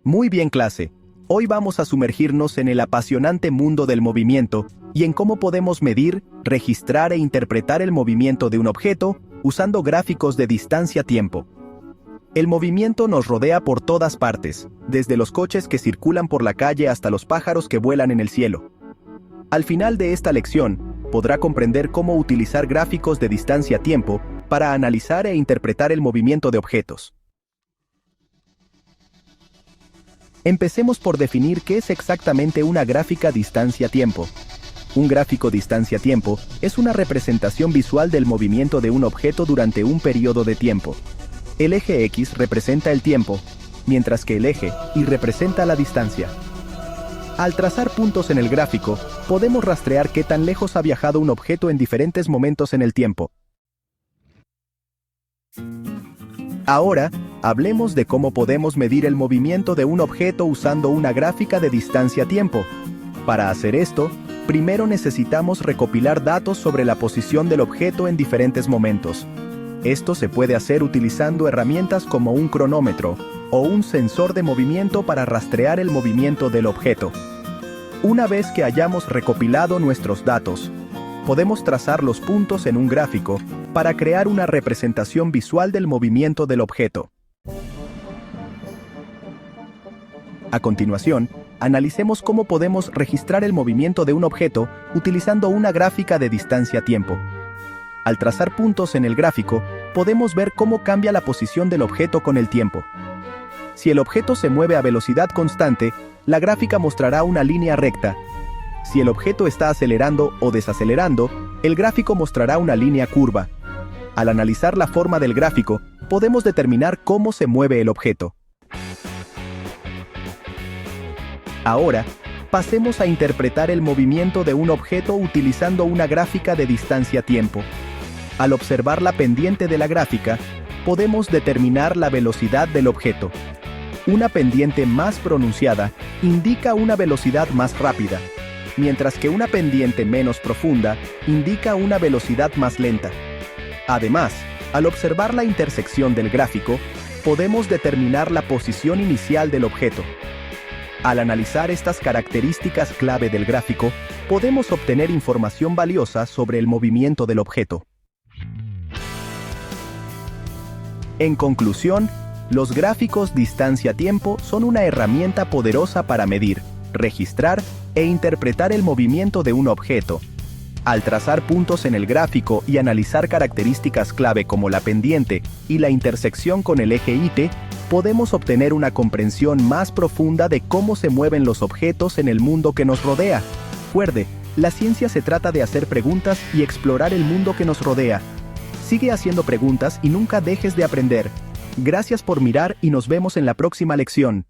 Muy bien, clase. Hoy vamos a sumergirnos en el apasionante mundo del movimiento y en cómo podemos medir, registrar e interpretar el movimiento de un objeto usando gráficos de distancia-tiempo. El movimiento nos rodea por todas partes, desde los coches que circulan por la calle hasta los pájaros que vuelan en el cielo. Al final de esta lección, podrá comprender cómo utilizar gráficos de distancia-tiempo para analizar e interpretar el movimiento de objetos. Empecemos por definir qué es exactamente una gráfica distancia-tiempo. Un gráfico distancia-tiempo es una representación visual del movimiento de un objeto durante un periodo de tiempo. El eje X representa el tiempo, mientras que el eje Y representa la distancia. Al trazar puntos en el gráfico, podemos rastrear qué tan lejos ha viajado un objeto en diferentes momentos en el tiempo. Ahora, hablemos de cómo podemos medir el movimiento de un objeto usando una gráfica de distancia-tiempo. Para hacer esto, primero necesitamos recopilar datos sobre la posición del objeto en diferentes momentos. Esto se puede hacer utilizando herramientas como un cronómetro o un sensor de movimiento para rastrear el movimiento del objeto. Una vez que hayamos recopilado nuestros datos, podemos trazar los puntos en un gráfico para crear una representación visual del movimiento del objeto. A continuación, analicemos cómo podemos registrar el movimiento de un objeto utilizando una gráfica de distancia-tiempo. Al trazar puntos en el gráfico, podemos ver cómo cambia la posición del objeto con el tiempo. Si el objeto se mueve a velocidad constante, la gráfica mostrará una línea recta. Si el objeto está acelerando o desacelerando, el gráfico mostrará una línea curva. Al analizar la forma del gráfico, podemos determinar cómo se mueve el objeto. Ahora, pasemos a interpretar el movimiento de un objeto utilizando una gráfica de distancia-tiempo. Al observar la pendiente de la gráfica, podemos determinar la velocidad del objeto. Una pendiente más pronunciada indica una velocidad más rápida, mientras que una pendiente menos profunda indica una velocidad más lenta. Además, al observar la intersección del gráfico, podemos determinar la posición inicial del objeto. Al analizar estas características clave del gráfico, podemos obtener información valiosa sobre el movimiento del objeto. En conclusión, los gráficos distancia-tiempo son una herramienta poderosa para medir, registrar e interpretar el movimiento de un objeto. Al trazar puntos en el gráfico y analizar características clave como la pendiente y la intersección con el eje Y, podemos obtener una comprensión más profunda de cómo se mueven los objetos en el mundo que nos rodea. Recuerde, la ciencia se trata de hacer preguntas y explorar el mundo que nos rodea. Sigue haciendo preguntas y nunca dejes de aprender. Gracias por mirar y nos vemos en la próxima lección.